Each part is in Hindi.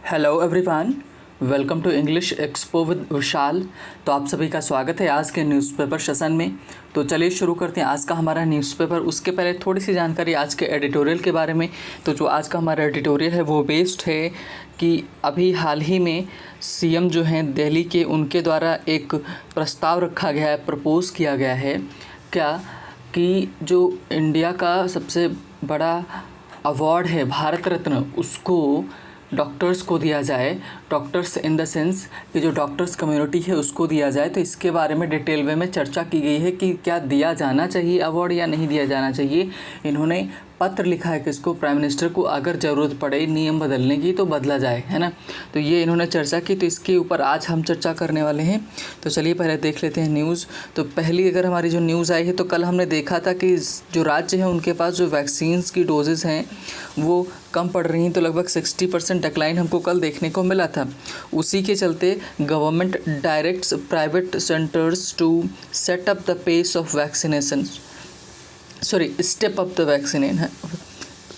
Hello everyone, welcome to English expo with Vishal. तो आप सभी का स्वागत है आज के न्यूज़पेपर सेशन में। तो चलिए शुरू करते हैं आज का हमारा न्यूज़पेपर। उसके पहले थोड़ी सी जानकारी आज के एडिटोरियल के बारे में। तो जो आज का हमारा एडिटोरियल है वो बेस्ड है कि अभी हाल ही में सीएम जो हैं दिल्ली के, उनके द्वारा एक प्रस्ताव रखा गया है, प्रपोज़ किया गया है क्या कि जो इंडिया का सबसे बड़ा अवार्ड है भारत रत्न, उसको डॉक्टर्स को दिया जाए। डॉक्टर्स इन द सेंस कि जो डॉक्टर्स कम्युनिटी है उसको दिया जाए। तो इसके बारे में डिटेल वे में चर्चा की गई है कि क्या दिया जाना चाहिए अवार्ड या नहीं दिया जाना चाहिए। इन्होंने पत्र लिखा है किसको, प्राइम मिनिस्टर को, अगर ज़रूरत पड़े नियम बदलने की तो बदला जाए, है ना। तो ये इन्होंने चर्चा की, तो इसके ऊपर आज हम चर्चा करने वाले हैं। तो चलिए पहले देख लेते हैं न्यूज़। तो पहली अगर हमारी जो न्यूज़ आई है, तो कल हमने देखा था कि जो राज्य हैं उनके पास जो वैक्सीन्स की डोजेज़ हैं वो कम पड़ रही हैं। तो लगभग 60% डिक्लाइन हमको कल देखने को मिला था। उसी के चलते government directs private centres to set up the pace of vaccination, sorry step up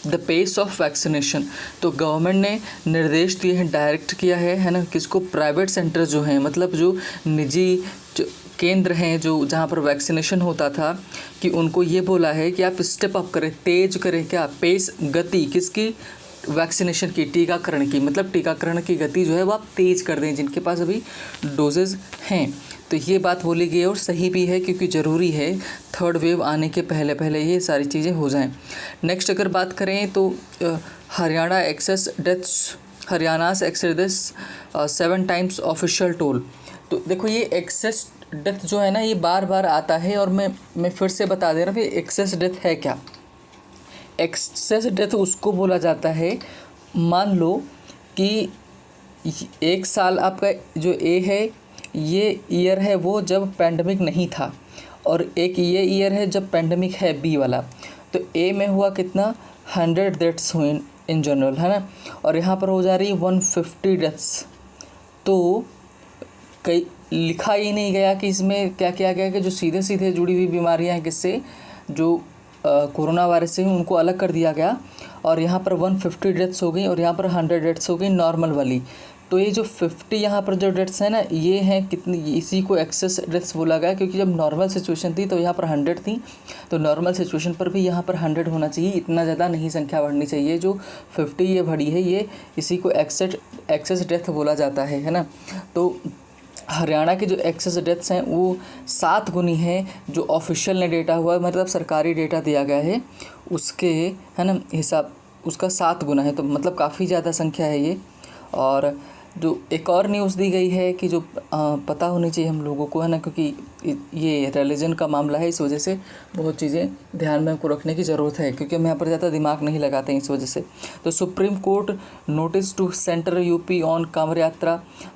the pace of vaccination. तो गवर्नमेंट ने निर्देश दिए हैं, डायरेक्ट किया है ना, किसको, प्राइवेट सेंटर जो हैं, मतलब जो निजी जो केंद्र हैं जो जहाँ पर वैक्सीनेशन होता था, कि उनको ये बोला है कि आप स्टेप अप करें, तेज करें, क्या पेस, गति किसकी, वैक्सीनेशन की, टीकाकरण की, मतलब टीकाकरण की गति जो है वो आप तेज़ कर दें जिनके पास अभी डोजेज़ हैं। तो ये बात बोली गई और सही भी है, क्योंकि ज़रूरी है थर्ड वेव आने के पहले पहले ये सारी चीज़ें हो जाएं। नेक्स्ट अगर बात करें तो Haryana's excess deaths 7 times official toll. तो देखो ये एक्सेस डेथ जो है ना, ये बार बार आता है और मैं फिर से बता दे रहा हूँ कि एक्सेस डेथ है क्या। एक्सेस डेथ उसको बोला जाता है, मान लो कि एक साल आपका जो ए है, ये ईयर है वो जब पैंडमिक नहीं था, और एक ये ईयर है जब पैंडमिक है, बी वाला। तो ए में हुआ कितना, 100 डेथ्स हुए इन जनरल, है ना, और यहाँ पर हो जा रही 150 डेथ्स। तो कई लिखा ही नहीं गया कि इसमें क्या किया गया कि जो सीधे सीधे जुड़ी हुई बीमारियाँ हैं किससे, जो कोरोना वायरस से, उनको अलग कर दिया गया, और यहाँ पर 150 डेथ्स हो गई और यहाँ पर 100 डेथ्स हो गई नॉर्मल वाली। तो ये जो 50 यहाँ पर जो डेथ्स हैं ना, ये हैं कितनी, इसी को एक्सेस डेथ्स बोला गया, क्योंकि जब नॉर्मल सिचुएशन थी तो यहाँ पर 100 थी, तो नॉर्मल सिचुएशन पर भी यहाँ पर 100 होना चाहिए, इतना ज़्यादा नहीं संख्या बढ़नी चाहिए। जो 50 ये बढ़ी है, ये इसी को एक्सेस डेथ बोला जाता है ना। तो हरियाणा के जो एक्सेस डेथ्स हैं वो 7 गुनी हैं, जो ऑफिशियल ने डेटा हुआ है, मतलब सरकारी डेटा दिया गया है उसके, है ना, हिसाब उसका 7 गुना है। तो मतलब काफ़ी ज़्यादा संख्या है ये। और जो एक और न्यूज़ दी गई है कि जो पता होनी चाहिए हम लोगों को, है ना, क्योंकि ये रिलीजन का मामला है, इस वजह से बहुत चीज़ें ध्यान में हमको रखने की ज़रूरत है, क्योंकि हम यहाँ पर ज़्यादा दिमाग नहीं लगाते हैं इस वजह से। तो Supreme Court notice to centre UP on Kanwar Yatra.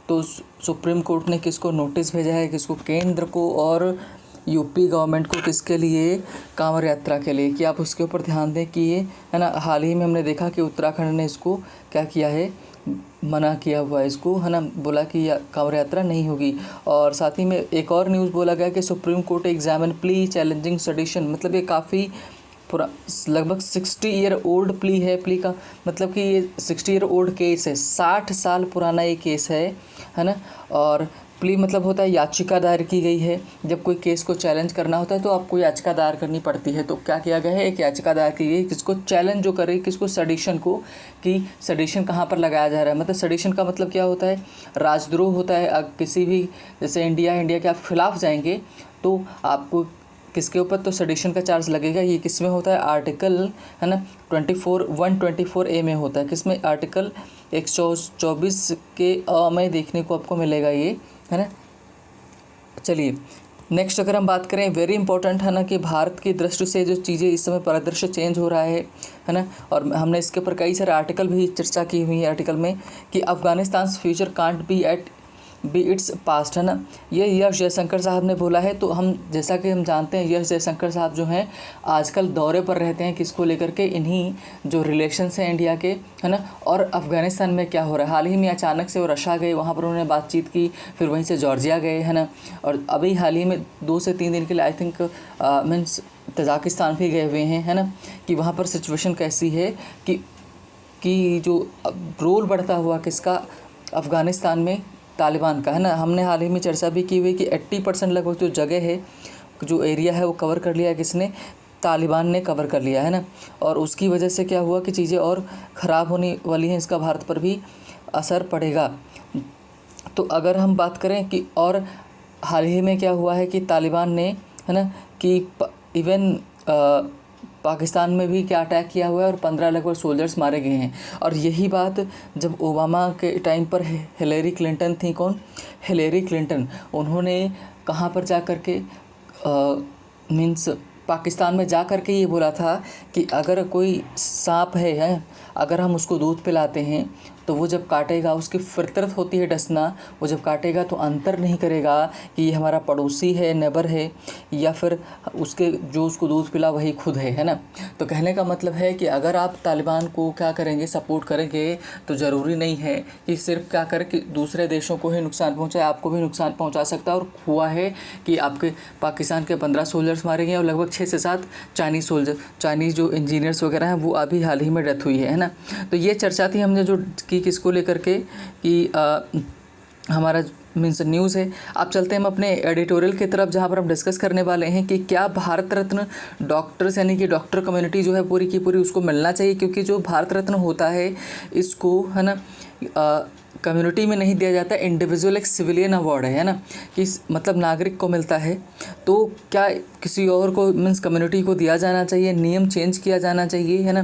तो सुप्रीम कोर्ट ने किसको नोटिस भेजा है, किसको, केंद्र को और यूपी गवर्नमेंट को, किसके लिए, कांवड़ यात्रा के लिए, कि आप उसके ऊपर ध्यान दें कि ये, है ना, हाल ही में हमने देखा कि उत्तराखंड ने इसको क्या किया है, मना किया हुआ है इसको, है ना, बोला कि कांवड़ यात्रा नहीं होगी। और साथ ही में एक और न्यूज़ बोला गया कि supreme court examine plea challenging sedition, मतलब ये काफ़ी पूरा लगभग 60 ईयर ओल्ड प्ली है। प्ली का मतलब कि ये 60 ईयर ओल्ड केस है, 60 साल पुराना ये केस है ना। और प्ली मतलब होता है याचिका दायर की गई है। जब कोई केस को चैलेंज करना होता है तो आपको याचिका दायर करनी पड़ती है। तो क्या किया गया है, एक याचिका दायर की गई किसको, चैलेंज जो करे, किसको, सडिशन को, कि सडिशन कहाँ पर लगाया जा रहा है। मतलब सडिशन का मतलब क्या होता है, राजद्रोह होता है। किसी भी, जैसे इंडिया के आप खिलाफ जाएंगे तो आपको किसके ऊपर, तो सडिशन का चार्ज लगेगा। ये किस में होता है, आर्टिकल, है ना, 124A में होता है। किस में, आर्टिकल 124 के में देखने को आपको मिलेगा ये, है ना। चलिए नेक्स्ट अगर हम बात करें, वेरी इंपॉर्टेंट है ना, कि भारत की दृष्टि से जो चीज़ें इस समय परिदृश्य चेंज हो रहा है ना, और हमने इसके ऊपर कई सारे आर्टिकल भी चर्चा की हुई है आर्टिकल में, कि Afghanistan future can't be its past, है ना। ये यश जयशंकर साहब ने बोला है। तो हम, जैसा कि हम जानते हैं, यश जयशंकर साहब जो हैं आजकल दौरे पर रहते हैं, किसको लेकर के, इन्हीं जो रिलेशंस हैं इंडिया के, है ना। और अफ़गानिस्तान में क्या हो रहा है, हाल ही में अचानक से वो रशिया गए, वहाँ पर उन्होंने बातचीत की, फिर वहीं से जॉर्जिया गए, है ना। और अभी हाल ही में 2 से 3 दिन के लिए आई थिंक मीन्स तजाकिस्तान भी गए हुए हैं, है ना, कि वहाँ पर सिचुएशन कैसी है, कि जो रोल बढ़ता हुआ किसका, अफ़गानिस्तान में तालिबान का, है ना। हमने हाल ही में चर्चा भी की हुई कि 80% लगभग जो जगह है, जो एरिया है वो कवर कर लिया किसने, तालिबान ने कवर कर लिया, है ना। और उसकी वजह से क्या हुआ कि चीज़ें और ख़राब होने वाली हैं, इसका भारत पर भी असर पड़ेगा। तो अगर हम बात करें कि और हाल ही में क्या हुआ है कि तालिबान ने, है ना, कि इवन पाकिस्तान में भी क्या अटैक किया हुआ है और 15 लगभग सोल्जर्स मारे गए हैं। और यही बात जब ओबामा के टाइम पर हिलेरी क्लिंटन थी, कौन, हिलेरी क्लिंटन, उन्होंने कहाँ पर जा कर के मीन्स पाकिस्तान में जा कर के ये बोला था कि अगर कोई सांप है, अगर हम उसको दूध पिलाते हैं तो वो जब काटेगा, उसकी फितरत होती है डसना, वो जब काटेगा तो अंतर नहीं करेगा कि ये हमारा पड़ोसी है, नेबर है, या फिर उसके जो उसको दूध पिला वही खुद है ना। तो कहने का मतलब है कि अगर आप तालिबान को क्या करेंगे, सपोर्ट करेंगे, तो ज़रूरी नहीं है कि सिर्फ क्या करें कि दूसरे देशों को ही नुकसान पहुँचाए, आपको भी नुकसान पहुँचा सकता है। और हुआ है कि आपके पाकिस्तान के 15 सोल्जर्स मारे गए और लगभग 6 से 7 चाइनीज़ जो इंजीनियर्स वगैरह हैं वो अभी हाल ही में डेथ हुई है ना। तो ये चर्चा थी हमने जो कि किसको लेकर के कि हमारा मीन्स न्यूज़ है। अब चलते हैं हम अपने एडिटोरियल की तरफ, जहाँ पर हम डिस्कस करने वाले हैं कि क्या भारत रत्न डॉक्टर्स यानी कि डॉक्टर कम्युनिटी जो है पूरी की पूरी उसको मिलना चाहिए, क्योंकि जो भारत रत्न होता है इसको, है ना, कम्युनिटी में नहीं दिया जाता, इंडिविजुअल एक सिविलियन अवार्ड है ना, कि मतलब नागरिक को मिलता है। तो क्या किसी और को मीन्स कम्युनिटी को दिया जाना चाहिए, नियम चेंज किया जाना चाहिए, है ना,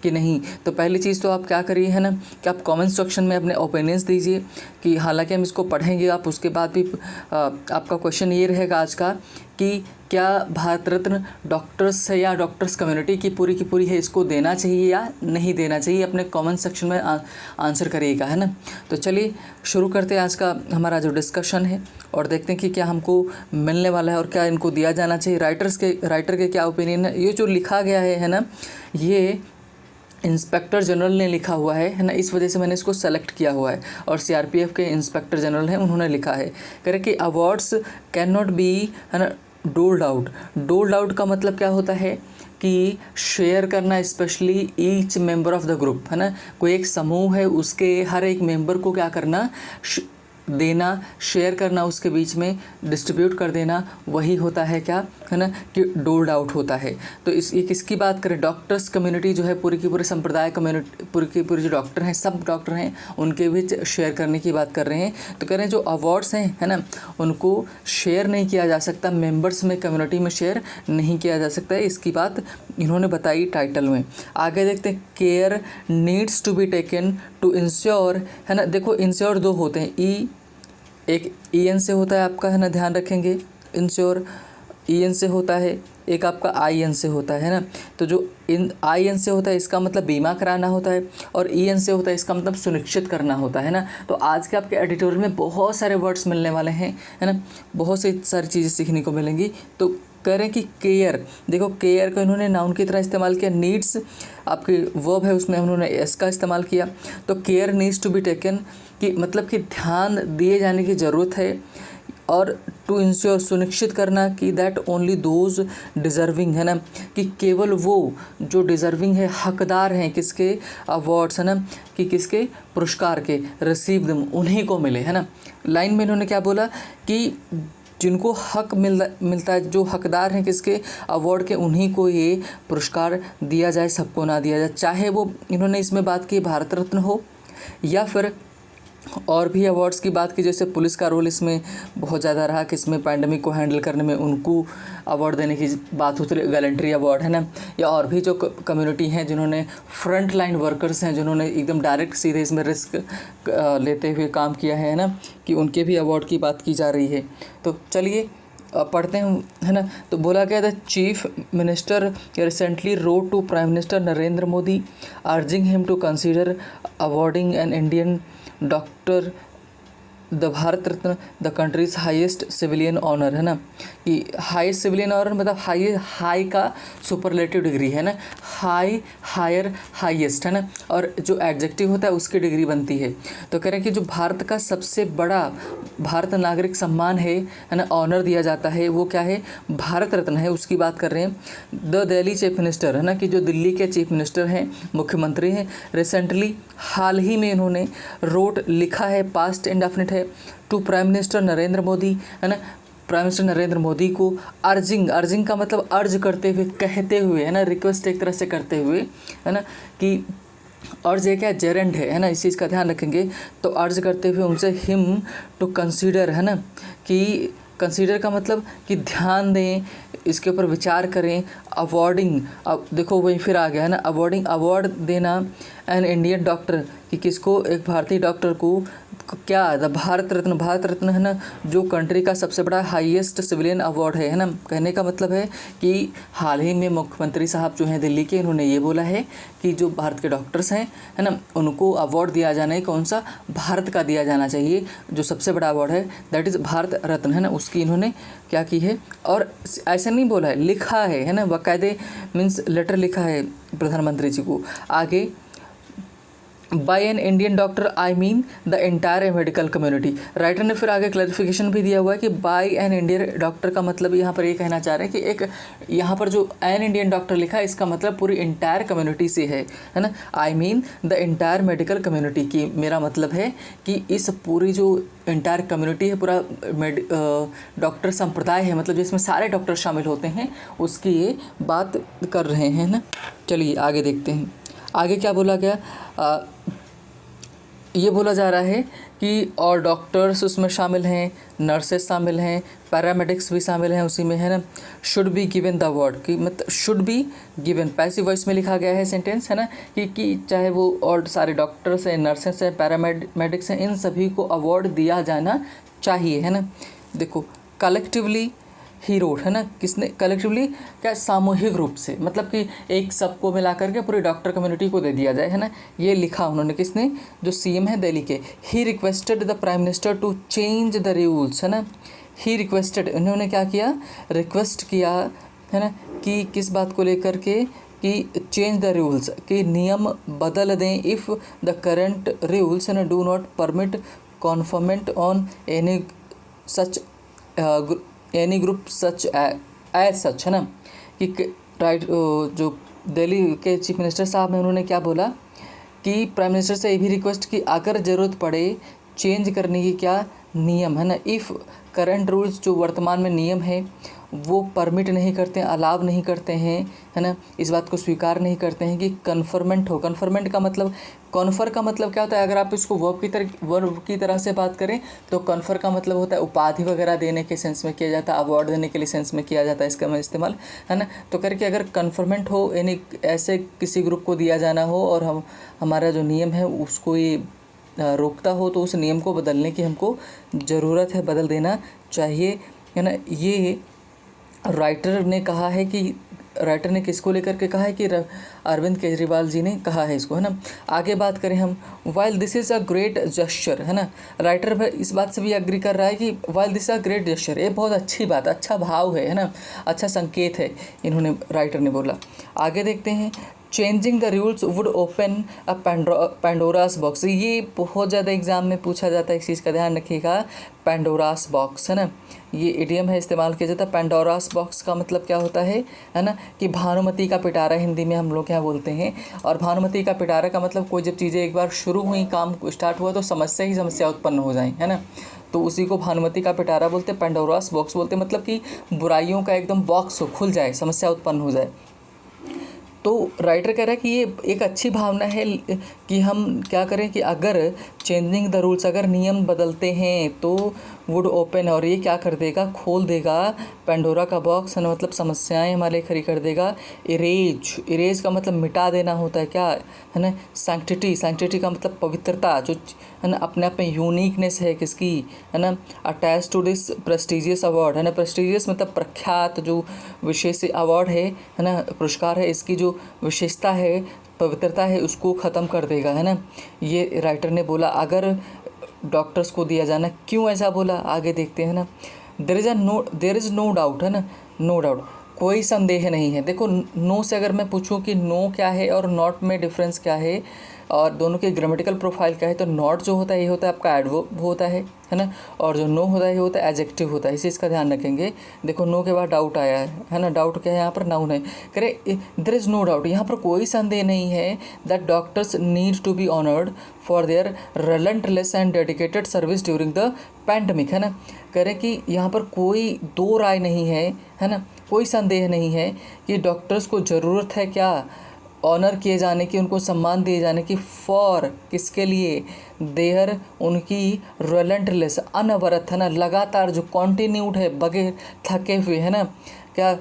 कि नहीं। तो पहली चीज़ तो आप क्या करिए, है ना, कि आप कमेंट सेक्शन में अपने ओपिनियंस दीजिए, कि हालांकि हम इसको पढ़ेंगे आप, उसके बाद भी आपका क्वेश्चन ये रहेगा आज का कि क्या भारत रत्न डॉक्टर्स है या डॉक्टर्स कम्युनिटी की पूरी है, इसको देना चाहिए या नहीं देना चाहिए, अपने कमेंट सेक्शन में आंसर करिएगा, है ना। तो चलिए शुरू करते हैं आज का हमारा जो डिस्कशन है और देखते हैं कि क्या हमको मिलने वाला है और क्या इनको दिया जाना चाहिए। राइटर के क्या ओपिनियन है। ये जो लिखा गया है ना, ये इंस्पेक्टर जनरल ने लिखा हुआ है ना, इस वजह से मैंने इसको सेलेक्ट किया हुआ है। और सीआरपीएफ के इंस्पेक्टर जनरल हैं, उन्होंने लिखा है, कह रहे कि अवार्ड्स कैन नॉट बी, है ना, डोल्ड आउट का मतलब क्या होता है कि शेयर करना, specially each member of the group, है ना, कोई एक समूह है उसके हर एक मेंबर को क्या करना, देना, शेयर करना, उसके बीच में डिस्ट्रीब्यूट कर देना, वही होता है क्या, है ना, कि डोल्ड आउट होता है। तो ये किसकी बात करें, डॉक्टर्स कम्युनिटी जो है पूरी की पूरी संप्रदाय कम्युनिटी, पूरी की पूरी जो डॉक्टर हैं, सब डॉक्टर हैं, उनके बीच शेयर करने की बात कर रहे हैं। तो कह रहे हैं जो अवार्ड्स हैं, है ना, उनको शेयर नहीं किया जा सकता, मेंबर्स में कम्युनिटी में शेयर नहीं किया जा सकता है, इसकी बात इन्होंने बताई टाइटल में। आगे देखते हैं, care needs to be taken to ensure, है ना। देखो इंश्योर दो होते हैं, एक EN से होता है आपका, है ना, ध्यान रखेंगे, इंश्योर EN से होता है, एक आपका IN से होता है ना। तो जो IN से होता है इसका मतलब बीमा कराना होता है, और EN से होता है इसका मतलब सुनिश्चित करना होता है ना। तो आज के आपके एडिटोरियल में बहुत सारे वर्ड्स मिलने वाले हैं, है ना, बहुत सी सारी चीज़ें सीखने को मिलेंगी। तो कह रहे हैं कि केयर, देखो केयर को इन्होंने नाउन की तरह इस्तेमाल किया, नीड्स आपकी वर्ब है उसमें उन्होंने एस का इस्तेमाल किया। तो care needs to be taken कि मतलब कि ध्यान दिए जाने की ज़रूरत है, और टू इंश्योर सुनिश्चित करना कि दैट ओनली दोज डिज़र्विंग, है ना, कि केवल वो जो डिज़र्विंग है, हकदार हैं किसके, अवार्ड्स, है ना, कि किसके, पुरस्कार के, रिसीव दम, उन्हीं को मिले, है ना। लाइन में इन्होंने क्या बोला कि जिनको हक मिलता है, जो हकदार हैं किसके, अवार्ड के, उन्हीं को ये पुरस्कार दिया जाए, सबको ना दिया जाए। चाहे वो इन्होंने इसमें बात की भारत रत्न हो या फिर और भी अवार्ड्स की बात की, जैसे पुलिस का रोल इसमें बहुत ज़्यादा रहा कि इसमें पैंडमिक को हैंडल करने में उनको अवार्ड देने की बात होती है, गैलेंट्री अवार्ड, है ना। या और भी जो कम्युनिटी हैं जिन्होंने फ्रंट लाइन वर्कर्स हैं, जिन्होंने एकदम डायरेक्ट सीधे इसमें रिस्क लेते हुए काम किया है ना, कि उनके भी अवार्ड की बात की जा रही है। तो चलिए पढ़ते हैं, है ना। तो बोला गया था, chief minister recently wrote to prime minister Narendra Modi urging him to consider awarding an Indian doctor the Bharat Ratna the country's highest civilian honour, है ना, कि हाईएस्ट सिविलियन ऑनर मतलब हाई का सुपरलेटिव डिग्री, है ना, हाई, हायर, हाईएस्ट, है ना, और जो एडजेक्टिव होता है उसकी डिग्री बनती है। तो कह रहे हैं कि जो भारत का सबसे बड़ा भारत नागरिक सम्मान है ना, ऑनर दिया जाता है, वो क्या है, भारत रत्न है, उसकी बात कर रहे हैं। द दिल्ली चीफ मिनिस्टर, है ना, कि जो दिल्ली के चीफ मिनिस्टर हैं, मुख्यमंत्री हैं, रिसेंटली हाल ही में इन्होंने रोट लिखा है, पास्ट इंडेफिनिट है, to prime minister Narendra Modi, है ना, प्राइम मिनिस्टर नरेंद्र मोदी को अर्जिंग का मतलब अर्ज करते हुए, कहते हुए, है ना, रिक्वेस्ट एक तरह से करते हुए, है ना, कि अर्ज ये क्या जेरेंट है ना, इस चीज़ का ध्यान रखेंगे। तो अर्ज करते हुए उनसे हिम टू कंसीडर, है ना, कि कंसीडर का मतलब कि ध्यान दें, इसके ऊपर विचार करें। अवॉर्डिंग, अब देखो वही फिर आ गया, है ना, अवॉर्डिंग, अवार्ड देना एन इंडियन डॉक्टर, कि किसको, एक भारतीय डॉक्टर को, क्या, द भारत रत्न, है ना, जो कंट्री का सबसे बड़ा हाईएस्ट सिविलियन अवार्ड है ना। कहने का मतलब है कि हाल ही में मुख्यमंत्री साहब जो हैं दिल्ली के, इन्होंने ये बोला है कि जो भारत के डॉक्टर्स हैं, है ना, उनको अवार्ड दिया जाना है, कौन सा, भारत का दिया जाना चाहिए, जो सबसे बड़ा अवार्ड है, दैट इज़ भारत रत्न, है ना, उसकी इन्होंने क्या की है। और ऐसा नहीं बोला है, लिखा है ना, बाकायदे मीन्स लेटर लिखा है प्रधानमंत्री जी को। आगे, by an Indian doctor I mean the entire medical community. Writer ने फिर आगे क्लैरिफिकेशन भी दिया हुआ है कि बाय एन इंडियन डॉक्टर का मतलब यहाँ पर ये कहना चाह रहे हैं कि एक यहाँ पर जो एन इंडियन डॉक्टर लिखा है, इसका मतलब पूरी एंटायर कम्युनिटी से है ना। आई mean the entire medical community, की मेरा मतलब है कि इस पूरी जो एंटायर कम्युनिटी है, पूरा डॉक्टर संप्रदाय है, मतलब जिसमें सारे डॉक्टर शामिल होते हैं, उसकी ये बात कर रहे हैं ना। चलिए आगे देखते हैं, आगे क्या बोला गया। ये बोला जा रहा है कि और डॉक्टर्स उसमें शामिल हैं, नर्सेस शामिल हैं, पैरामेडिक्स भी शामिल हैं उसी में, है ना। Should be given the award, कि मतलब should be given passive voice में लिखा गया है सेंटेंस, है ना, कि चाहे वो और सारे डॉक्टर्स हैं, नर्सेस हैं, पैरामेडिक्स हैं, इन सभी को अवार्ड दिया जाना चाहिए, है ना। देखो कलेक्टिवली ही रोड, है ना, किसने, कलेक्टिवली क्या, सामूहिक रूप से, मतलब कि एक सबको मिला करके पूरी डॉक्टर कम्युनिटी को दे दिया जाए, है ना। ये लिखा उन्होंने, किसने, जो सीएम है दिल्ली के। He requested the prime minister to change the rules, है ना। ही रिक्वेस्टेड, इन्होंने क्या किया, रिक्वेस्ट किया, है ना, कि किस बात को लेकर के, कि चेंज द रूल्स, कि नियम बदल दें, इफ़ द करंट रूल्स, है ना, do not permit conferment on any such any group such as such, है ना। कि राइट, जो दिल्ली के चीफ मिनिस्टर साहब हैं, उन्होंने क्या बोला कि प्राइम मिनिस्टर से ये भी रिक्वेस्ट कि अगर ज़रूरत पड़े चेंज करने की, क्या, नियम, है ना, इफ़ करंट रूल्स, जो वर्तमान में नियम है, वो परमिट नहीं करते हैं, अलाव नहीं करते हैं, है ना, इस बात को स्वीकार नहीं करते हैं कि कन्फर्मेंट हो। कन्फर्मेंट का मतलब, कॉन्फर का मतलब क्या होता है, अगर आप इसको वर्ब की तरह से बात करें तो कन्फर का मतलब होता है उपाधि वगैरह देने के सेंस में किया जाता है, अवार्ड देने के लिए सेंस में किया जाता है इसका इस्तेमाल, है ना। तो करके अगर कन्फर्मेंट हो, यानी ऐसे किसी ग्रुप को दिया जाना हो और हमारा जो नियम है उसको ये रोकता हो, तो उस नियम को बदलने की हमको ज़रूरत है, बदल देना चाहिए, है ना। ये राइटर ने कहा है कि, राइटर ने किसको लेकर के कहा है, कि अरविंद केजरीवाल जी ने कहा है इसको, है ना। आगे बात करें हम, while this is a great gesture, है ना, राइटर इस बात से भी एग्री कर रहा है कि while this a great gesture, ये बहुत अच्छी बात, अच्छा भाव है ना, अच्छा संकेत है, इन्होंने, राइटर ने बोला। आगे देखते हैं, changing the rules would open a Pandora's box, ये बहुत ज़्यादा एग्जाम में पूछा जाता है, इस चीज़ का ध्यान रखिएगा। पेंडोरास बॉक्स, है ना, ये इडियम है, इस्तेमाल किया जाता है। पेंडोरास बॉक्स का मतलब क्या होता है ना, कि भानुमति का पिटारा हिंदी में हम लोग क्या बोलते हैं। और भानुमति का पिटारा का मतलब कोई जब चीज़ें एक बार शुरू हुई, काम स्टार्ट हुआ, तो समस्या ही समस्या उत्पन्न हो जाए, है ना, तो उसी को भानुमति का पिटारा बोलते हैं, पेंडोरास बॉक्स बोलते हैं, मतलब कि बुराइयों का एकदम बॉक्स खुल जाए, समस्या उत्पन्न हो जाए। तो राइटर कह रहा है कि ये एक अच्छी भावना है कि हम क्या करें, कि अगर चेंजिंग द रूल्स, अगर नियम बदलते हैं तो वुड ओपन, और ये क्या कर देगा, खोल देगा, पेंडोरा का बॉक्स, है ना, मतलब समस्याएं हमारे खड़ी कर देगा। इरेज का मतलब मिटा देना होता है, क्या, है ना। सैंक्टिटी का मतलब पवित्रता, जो, है ना, अपने आप में यूनिकनेस है किसकी, है ना, attach to this prestigious award, है ना, प्रेस्टिजियस मतलब प्रख्यात, जो विशेष अवार्ड है ना, पुरस्कार है, इसकी जो विशेषता है, पवित्रता है, उसको ख़त्म कर देगा, है ना। ये राइटर ने बोला। अगर डॉक्टर्स को दिया जाना। क्यों ऐसा बोला, आगे देखते हैं ना। देर इज़ नो डाउट, है ना, नो डाउट, कोई संदेह नहीं है। देखो नो से अगर मैं पूछूं कि नो क्या है और नॉट में डिफरेंस क्या है और दोनों की ग्रामेटिकल प्रोफाइल क्या है, तो नॉट जो होता है ये होता है आपका एडवर्ब होता है ना, और जो नो होता है ये होता है एडजेक्टिव होता है। इस चीज़ का ध्यान रखेंगे। देखो नो के बाद डाउट आया है ना, डाउट क्या है यहाँ पर, नाउन है। करे देयर इज़ नो डाउट, यहाँ पर कोई संदेह नहीं है that doctors need to be honoured for their relentless and dedicated service during the pandemic, है ना। करें कि यहाँ पर कोई दो राय नहीं है ना, कोई संदेह नहीं है कि डॉक्टर्स को ज़रूरत है क्या, ऑनर किए जाने की, उनको सम्मान दिए जाने की, फॉर किसके लिए, देयर उनकी relentless अनवरत, है ना, लगातार जो कॉन्टिन्यूड है, बगैर थके हुए, है ना, क्या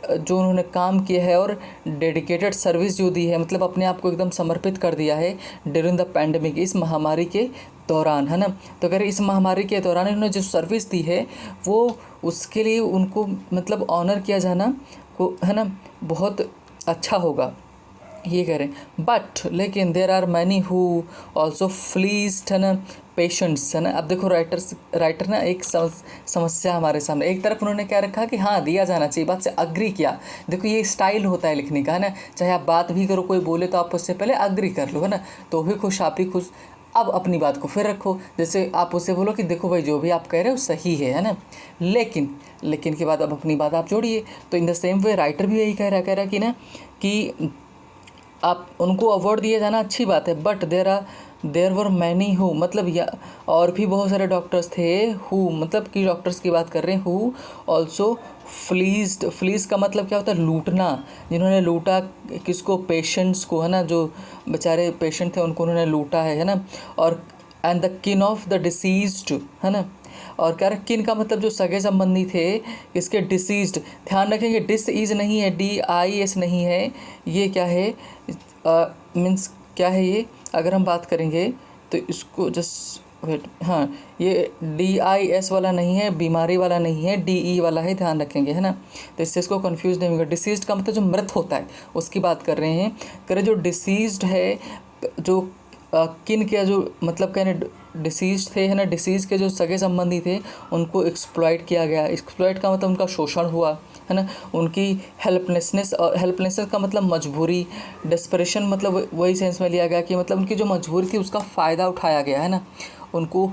जो उन्होंने काम किया है, और डेडिकेटेड सर्विस जो दी है, मतलब अपने आप को एकदम समर्पित कर दिया है ड्यूरिंग द पैंडमिक, इस महामारी के दौरान, है ना। तो अगर इस महामारी के दौरान इन्होंने जो सर्विस दी है वो उसके लिए उनको मतलब ऑनर किया जाना को, है ना, बहुत अच्छा होगा, ये करें। बट लेकिन there are many who also fleeced, है ना, पेशेंट्स, है ना। अब देखो राइटर ना एक समस्या हमारे सामने, एक तरफ उन्होंने क्या रखा कि हाँ दिया जाना चाहिए, बात से अग्री किया। देखो ये स्टाइल होता है लिखने का, है ना, चाहे आप बात भी करो, कोई बोले तो आप उससे पहले अग्री कर लो, है ना, तो भी खुश आप ही खुश। अब अपनी बात को फिर रखो, जैसे आप उससे बोलो कि देखो भाई जो भी आप कह रहे हो सही है ना, लेकिन के बाद अब अपनी बात आप जोड़िए। तो in the same way writer भी यही कह रहा है कि ना कि आप उनको अवार्ड दिया जाना अच्छी बात है, but there were many who, मतलब या और भी बहुत सारे डॉक्टर्स थे, हु मतलब कि डॉक्टर्स की बात कर रहे हैं, हु ऑल्सो फ्लीज्ड। फ्लीज का मतलब क्या होता है, लूटना, जिन्होंने लूटा किसको, पेशेंट्स को, है ना, जो बेचारे पेशेंट थे उनको उन्होंने लूटा है ना। और एंड द किन ऑफ द डिसीज्ड, है ना, और क्या किन का मतलब जो सगे संबंधी थे इसके, डिसीज्ड, ध्यान रखेंगे डिस नहीं है, DIS नहीं है, ये क्या है, मीन्स क्या है ये, अगर हम बात करेंगे तो इसको जस्ट वेट, हाँ ये DIS वाला नहीं है, बीमारी वाला नहीं है, DE वाला है, ध्यान रखेंगे, है ना। तो इससे इसको कंफ्यूज नहीं होगा। डिसीज्ड का मतलब जो मृत होता है उसकी बात कर रहे हैं। करे जो डिसीज्ड है, जो किन के जो मतलब कहने डिसीज थे, है ना, डिसीज़ के जो सगे संबंधी थे उनको एक्सप्लॉइट किया गया। एक्सप्लॉइट का मतलब उनका शोषण हुआ, है ना, उनकी हेल्पलेसनेस, और हेल्पलेसनेस का मतलब मजबूरी, डेस्परेशन मतलब वही सेंस में लिया गया कि मतलब उनकी जो मजबूरी थी उसका फ़ायदा उठाया गया, है ना, उनको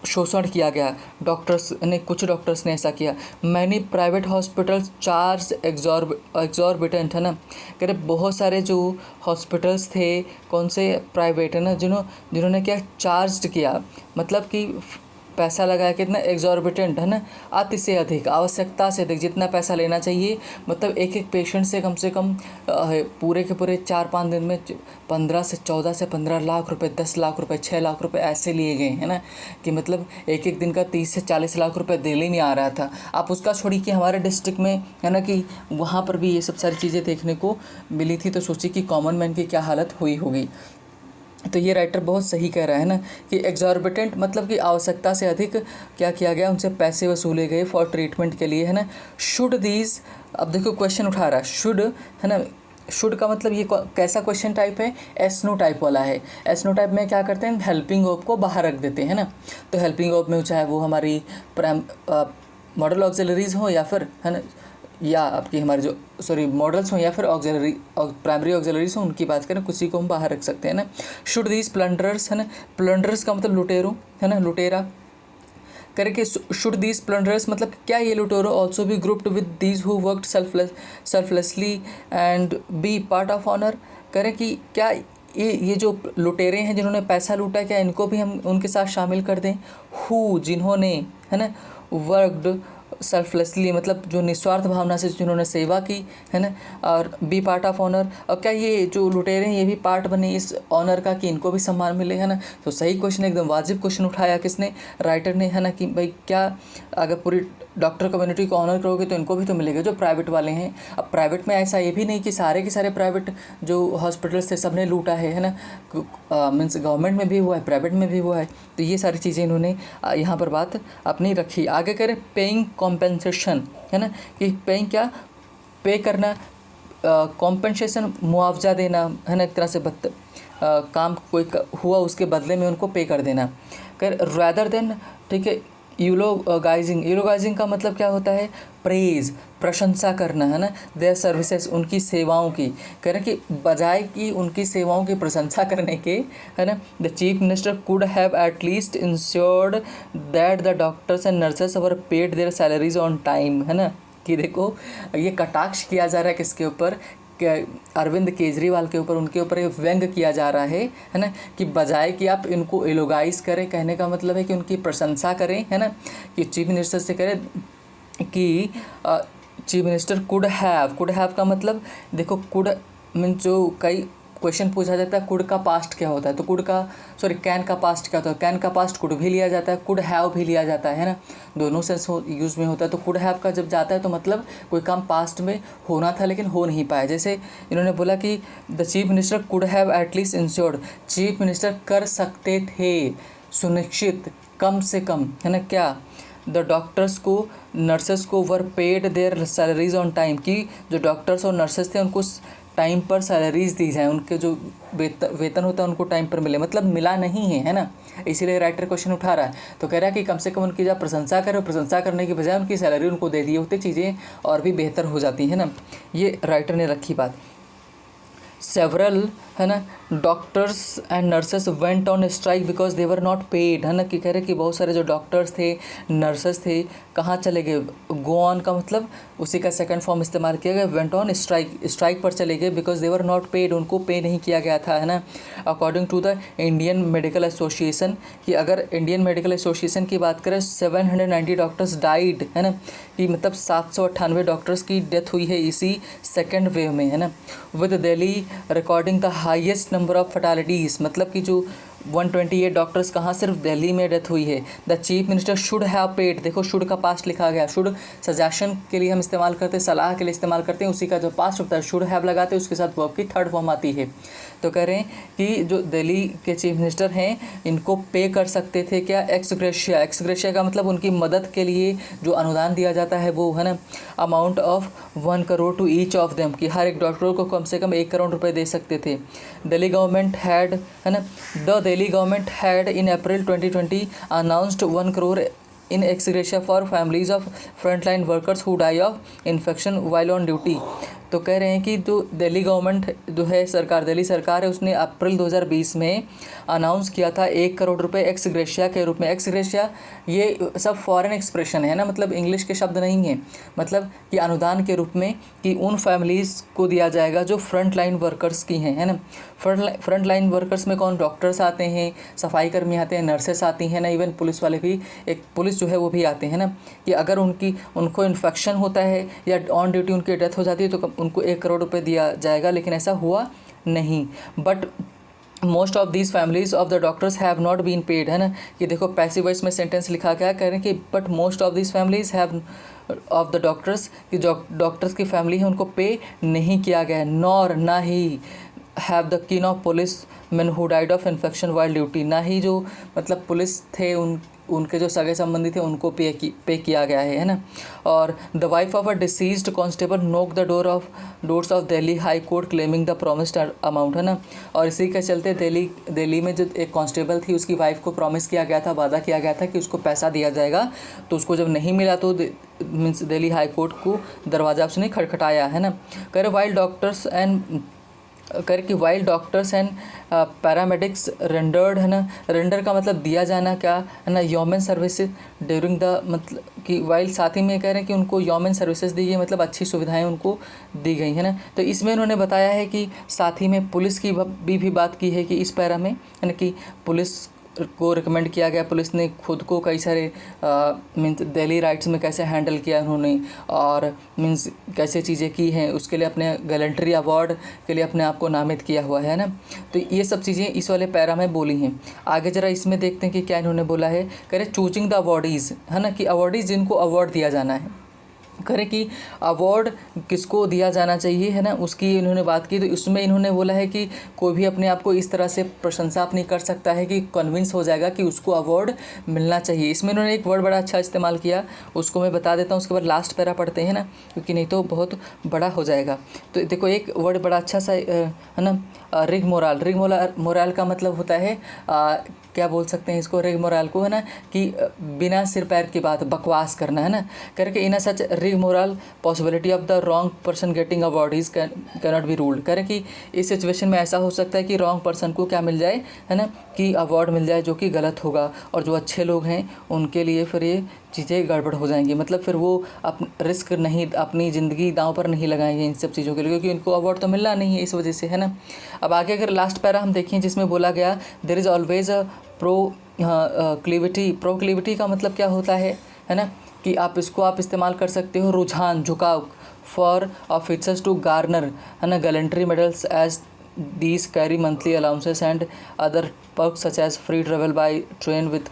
शोषण किया गया। डॉक्टर्स ने, कुछ डॉक्टर्स ने ऐसा किया। Many private hospitals charge exorbitant, है ना, कह रहे बहुत सारे जो हॉस्पिटल्स थे, कौन से प्राइवेट, है ना, जिन्होंने क्या चार्ज किया, मतलब कि पैसा लगाया, कितना एग्जॉर्बिटेंट, है ना, अति से अधिक, आवश्यकता से अधिक, जितना पैसा लेना चाहिए, मतलब एक एक पेशेंट से कम पूरे के पूरे 4-5 दिन में 15 से 14 से 15 लाख रुपए, 10 लाख रुपए, 6 लाख रुपए ऐसे लिए गए, है ना, कि मतलब एक एक दिन का 30 से 40 लाख रुपए दिल ही नहीं आ रहा था। आप उसका छोड़िए कि हमारे डिस्ट्रिक्ट में, है ना, कि वहाँ पर भी ये सब सारी चीज़ें देखने को मिली थी, तो सोचिए कि कॉमन मैन की क्या हालत हुई होगी। तो ये राइटर बहुत सही कह रहा है ना कि एग्जॉर्बिटेंट मतलब कि आवश्यकता से अधिक क्या किया गया, उनसे पैसे वसूले गए फॉर ट्रीटमेंट के लिए, है ना। शुड दीज, अब देखो क्वेश्चन उठा रहा है, शुड, है ना, शुड का मतलब ये कैसा क्वेश्चन टाइप है, एसनो टाइप वाला है। एसनो टाइप में क्या करते हैं, हेल्पिंग वर्ब को बाहर रख देते हैं ना। तो हेल्पिंग वर्ब में चाहे वो हमारी मॉडल ऑक्सिलरीज हो या फिर, है ना, या आपकी हमारे जो मॉडल्स हों या फिर ऑक्सिलरी प्राइमरी ऑक्सिलरीज हों, उनकी बात करें, किसी को हम बाहर रख सकते हैं ना। शुड दीज प्लंडरर्स, है ना, प्लंडरर्स का मतलब लुटेरो, है ना, लुटेरा करे कि शुड दीज प्लंडरर्स मतलब क्या ये लुटेरो ऑल्सो भी grouped with these who worked selflessly and be part of honour. करें कि क्या ये जो लुटेरे हैं जिन्होंने पैसा लूटा, क्या इनको भी हम उनके साथ शामिल कर दें। हु जिन्होंने, है ना, वर्कड सेल्फलेसली मतलब जो निस्वार्थ भावना से जिन्होंने सेवा की, है ना, और बी पार्ट ऑफ ऑनर, और क्या ये जो लुटेरे हैं ये भी पार्ट बने इस ऑनर का कि इनको भी सम्मान मिले, है ना। तो सही क्वेश्चन, एकदम वाजिब क्वेश्चन उठाया किसने, राइटर ने, है ना, कि भाई क्या अगर पूरी डॉक्टर कम्युनिटी को ऑनर करोगे तो इनको भी तो मिलेगा जो प्राइवेट वाले हैं। अब प्राइवेट में ऐसा ये भी नहीं कि सारे के सारे प्राइवेट जो हॉस्पिटल्स थे सबने लूटा है ना, मीन्स गवर्नमेंट में भी हुआ है, प्राइवेट में भी हुआ है। तो ये सारी चीज़ें इन्होंने यहाँ पर बात अपनी रखी। आगे करें पेइंग कॉम्पेंसेशन, है ना, कि पेइंग क्या, पे करना, कॉम्पेंसेशन मुआवजा देना, है ना, एक तरह से काम कोई हुआ उसके बदले में उनको पे कर देना। कर रैदर देन, ठीक है। यूलोगाइजिंग का मतलब क्या होता है? प्रेज, प्रशंसा करना, है ना, देयर सर्विसेज, उनकी सेवाओं की। कह रहे हैं कि बजाय कि उनकी सेवाओं की प्रशंसा करने के, है ना, the chief minister could have at least insured that the doctors and nurses were paid there salaries on time, है ना। कि देखो ये कटाक्ष किया जा रहा है किसके ऊपर? अरविंद केजरीवाल के ऊपर, उनके ऊपर ये व्यंग किया जा रहा है ना, कि बजाय कि आप इनको एलोगाइज करें, कहने का मतलब है कि उनकी प्रशंसा करें, है ना, कि चीफ मिनिस्टर से करें कि चीफ मिनिस्टर कुड हैव का मतलब देखो, कुड मीन जो कई क्वेश्चन पूछा जाता है कुड का पास्ट क्या होता है, तो कैन का पास्ट क्या होता है? कैन का पास्ट कुड भी लिया जाता है, कुड हैव भी लिया जाता है ना, दोनों सेंस यूज़ में होता है। तो कुड हैव का जब जाता है तो मतलब कोई काम पास्ट में होना था लेकिन हो नहीं पाया। जैसे इन्होंने बोला कि the chief minister could have at least insured, chief minister कर सकते थे सुनिश्चित, कम से कम, है ना, क्या? द डॉक्टर्स को, नर्सेस को वर paid there salaries on time, कि जो डॉक्टर्स और नर्सेस थे उनको टाइम पर सैलरीज दी जाए, उनके जो वेतन होता है उनको टाइम पर मिले, मतलब मिला नहीं है ना, इसीलिए राइटर क्वेश्चन उठा रहा है। तो कह रहा है कि कम से कम उनकी जब प्रशंसा करें, प्रशंसा करने की बजाय उनकी सैलरी उनको दे दी होती, चीज़ें और भी बेहतर हो जाती है ना। ये राइटर ने रखी बात। सेवरल, है ना, doctors and nurses went on strike because they were not paid, है ना, कि कह रहे कि बहुत सारे जो डॉक्टर्स थे, नर्सेस थे, कहाँ चले गए? गो ऑन का मतलब उसी का सेकंड फॉर्म इस्तेमाल किया गया, वेंट ऑन स्ट्राइक पर चले गए because they were not paid, उनको पे नहीं किया गया था, है ना। According to the Indian Medical Association, कि अगर इंडियन मेडिकल एसोसिएशन की बात करें 790 डॉक्टर्स डाइड, है ना, कि मतलब 798 डॉक्टर्स की डेथ हुई है इसी सेकेंड वेव में, है ना। With Delhi recording the highest number of fatalities, मतलब कि जो 128 डॉक्टर्स कहाँ सिर्फ दिल्ली में डेथ हुई है। The chief minister should have paid, देखो शुड का पास्ट लिखा गया, शुड सजेशन के लिए हम इस्तेमाल करते हैं, सलाह के लिए इस्तेमाल करते हैं, उसी का जो पास्ट होता है शुड हैव लगाते हैं, उसके साथ वर्ब की थर्ड फॉर्म आती है। तो कह रहे हैं कि जो दिल्ली के चीफ मिनिस्टर हैं इनको पे कर सकते थे क्या? एक्स ग्रेशिया का मतलब उनकी मदद के लिए जो अनुदान दिया जाता है वो, है ना, amount of 1 crore to each of them, कि हर एक डॉक्टर को कम से कम 1 करोड़ रुपए दे सकते थे। दिल्ली गवर्नमेंट हैड, है ना, the Delhi government had in April 2020 announced 1 crore in ex gratia for families of frontline workers who die of infection while on duty। तो कह रहे हैं कि जो दिल्ली गवर्नमेंट जो है सरकार, दिल्ली सरकार है, उसने अप्रैल 2020 में अनाउंस किया था 1 करोड़ रुपए एक्स ग्रेशिया के रूप में। एक्स ग्रेशिया ये सब फॉरेन एक्सप्रेशन है ना, मतलब इंग्लिश के शब्द नहीं है, मतलब कि अनुदान के रूप में, कि उन फैमिलीज़ को दिया जाएगा जो फ्रंट लाइन वर्कर्स की हैं, है ना। फ्रंट लाइन वर्कर्स में कौन? डॉक्टर्स आते हैं, सफाई कर्मी आते हैं, नर्सेस आती हैं ना, इवन पुलिस वाले भी, एक पुलिस जो है वो भी आते हैं ना, कि अगर उनको इन्फेक्शन होता है या ऑन ड्यूटी उनकी डेथ हो जाती है तो उनको 1 करोड़ रुपए दिया जाएगा, लेकिन ऐसा हुआ नहीं। But most of these families of the doctors have not been paid, है ना, कि देखो पैसिव वॉइस में सेंटेंस लिखा गया, कह रहे हैं कि but most of these families have of the doctors, कि जो डॉक्टर्स की फैमिली है उनको पे नहीं किया गया, नॉर ना ही हैव द किन of police man who died of infection while duty, ना ही जो मतलब पुलिस थे उनके जो सगे संबंधी थे उनको पे किया गया है ना। और the wife of a deceased constable knock the doors of Delhi High Court claiming the promised amount, है ना। और इसी के चलते दिल्ली में जो एक कांस्टेबल थी उसकी वाइफ को प्रॉमिस किया गया था, वादा किया गया था कि उसको पैसा दिया जाएगा, तो उसको जब नहीं मिला तो मीन्स दिल्ली हाई कोर्ट को दरवाज़ा उसने खटखटाया, है ना। कर while doctors and paramedics rendered, है ना, रेंडर का मतलब दिया जाना, क्या है ना, ह्यूमन सर्विसेज ड्यूरिंग द, मतलब कि वाइल, साथ ही में कह रहे हैं कि उनको ह्यूमन सर्विसेज दी गई, मतलब अच्छी सुविधाएं उनको दी गई, है ना। तो इसमें उन्होंने बताया है कि साथ ही में पुलिस की भी बात की है कि इस पैरा में, है ना, कि पुलिस को रिकमेंड किया गया, पुलिस ने खुद को कई सारे मीन्स दिल्ली राइट्स में कैसे हैंडल किया उन्होंने, और मीन्स कैसे चीज़ें की हैं, उसके लिए अपने गैलेंट्री अवार्ड के लिए अपने आप को नामित किया हुआ है ना। तो ये सब चीज़ें इस वाले पैरा में बोली हैं। आगे ज़रा इसमें देखते हैं कि क्या इन्होंने बोला है। कह रहे चूजिंग द अवॉर्डीज़, है ना, कि अवॉर्डीज़ जिनको अवार्ड दिया जाना है, करें कि अवार्ड किसको दिया जाना चाहिए, है ना, उसकी इन्होंने बात की। तो इसमें इन्होंने बोला है कि कोई भी अपने आप को इस तरह से प्रशंसा अपनी कर सकता है कि कन्विंस हो जाएगा कि उसको अवार्ड मिलना चाहिए। इसमें इन्होंने एक वर्ड बड़ा अच्छा इस्तेमाल किया, उसको मैं बता देता हूँ, उसके बाद लास्ट पैरा पढ़ते हैं ना, क्योंकि नहीं तो बहुत बड़ा हो जाएगा। तो देखो एक वर्ड बड़ा अच्छा सा है ना, रिगमोराल। रिगमोराल का मतलब होता है क्या बोल सकते हैं इसको, रिगमोराल को, है ना, कि बिना सिर पैर की बात बकवास करना, है ना, करके in such rigmarole possibility of the wrong person getting award is cannot be ruled. करें कि इस सिचुएशन में ऐसा हो सकता है कि रॉन्ग पर्सन को क्या मिल जाए, है ना, कि अवार्ड मिल जाए जो कि गलत होगा, और जो अच्छे लोग हैं उनके लिए फिर ये चीज़ें गड़बड़ हो जाएंगी। मतलब फिर वो रिस्क नहीं, अपनी ज़िंदगी दांव पर नहीं लगाएंगे इन सब चीज़ों के लिए, क्योंकि उनको अवार्ड तो मिलना नहीं है इस वजह से, है ना। अब आगे अगर लास्ट पैरा हम देखें जिसमें बोला गया there is always a proclivity का मतलब क्या होता है ना, कि आप इसको आप इस्तेमाल कर सकते हो रुझान, झुकाव, फॉर ऑफिसर्स टू गार्नर, है ना, gallantry medals as these carry monthly allowances and other perks such as free travel by train with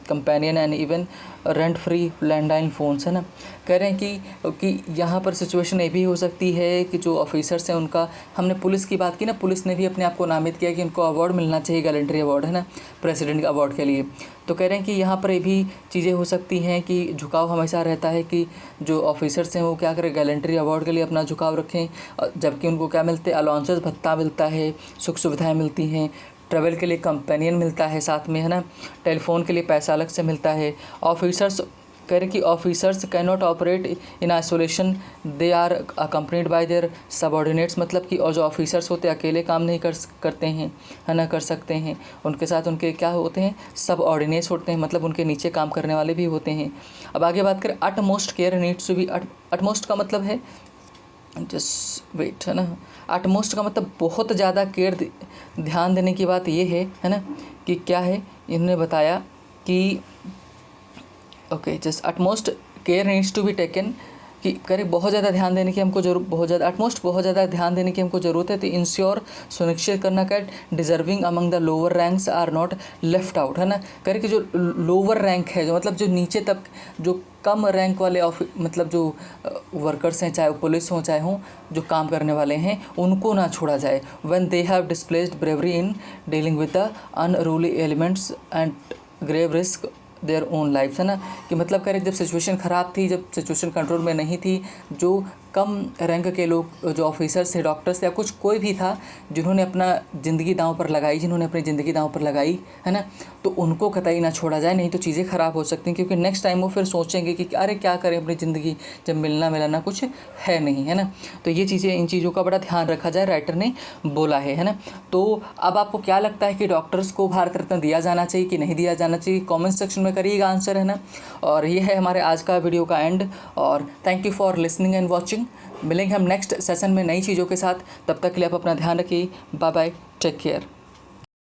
companion and even rent free landline phones, है ना। कह रहे हैं कि यहाँ पर सिचुएशन ये भी हो सकती है कि जो ऑफिसर्स हैं उनका, हमने पुलिस की बात की ना, पुलिस ने भी अपने आप को नामित किया कि उनको अवार्ड मिलना चाहिए, गैलेंट्री अवार्ड, है ना, प्रेसिडेंट अवार्ड के लिए। तो कह रहे हैं कि यहाँ पर ये भी चीज़ें हो सकती हैं कि झुकाव हमेशा रहता है कि जो ऑफिसर्स हैं वो क्या करें, गैलेंट्री अवार्ड के लिए अपना झुकाव रखें, जबकि उनको क्या मिलते हैं, अलाउंसेस, भत्ता मिलता है, सुख सुविधाएँ मिलती हैं, ट्रैवल के लिए कंपेनियन मिलता है साथ में, है ना, टेलीफोन के लिए पैसा अलग से मिलता है। ऑफिसर्स कह रहे कि officers can not operate in isolation, they are accompanied by their subordinates, मतलब कि और जो ऑफिसर्स होते हैं अकेले काम नहीं करते हैं, है ना, कर सकते हैं, उनके साथ उनके क्या होते हैं, सबऑर्डिनेट्स होते हैं, मतलब उनके नीचे काम करने वाले भी होते हैं। अब आगे बात करें, utmost care needs to be, utmost का मतलब है, जस्ट वेट, है ना, अटमोस्ट का मतलब बहुत ज़्यादा केयर, ध्यान देने की बात ये है ना, कि क्या है, इन्होंने बताया कि okay just utmost care needs to be taken, कि करें बहुत ज़्यादा ध्यान देने की हमको जरूरत, बहुत ज़्यादा ध्यान देने की हमको ज़रूरत है। तो इंश्योर, सुनिश्चित करना का, deserving among the lower ranks are not left out, है ना, करें कि जो लोअर रैंक है, जो मतलब जो नीचे तक, जो कम रैंक वाले मतलब जो वर्कर्स हैं, चाहे वो पुलिस हों चाहे हों जो काम करने वाले हैं, उनको ना छोड़ा जाए। When they have displaced bravery in dealing with the unruly elements and grave risk their own life, है ना, कि मतलब करें जब सिचुएशन ख़राब थी, जब सिचुएशन कंट्रोल में नहीं थी, जो कम रैंक के लोग, जो ऑफिसर्स थे, डॉक्टर्स या कुछ कोई भी था, जिन्होंने अपना ज़िंदगी दांव पर लगाई, है ना, तो उनको कतई ना छोड़ा जाए, नहीं तो चीज़ें ख़राब हो सकती हैं, क्योंकि नेक्स्ट टाइम वो फिर सोचेंगे कि अरे क्या करें अपनी ज़िंदगी, जब मिलना कुछ है नहीं, है ना। तो ये चीज़ें, इन चीज़ों का बड़ा ध्यान रखा जाए, राइटर ने बोला है ना। तो अब आपको क्या लगता है कि डॉक्टर्स को भारत रत्न दिया जाना चाहिए कि नहीं दिया जाना चाहिए, कमेंट सेक्शन में करिएगा आंसर, है ना। और ये है हमारे आज का वीडियो का एंड, और thank you for listening and watching. मिलेंगे हम नेक्स्ट सेशन में नई चीज़ों के साथ, तब तक के लिए आप अपना ध्यान रखिए। Bye bye, take care.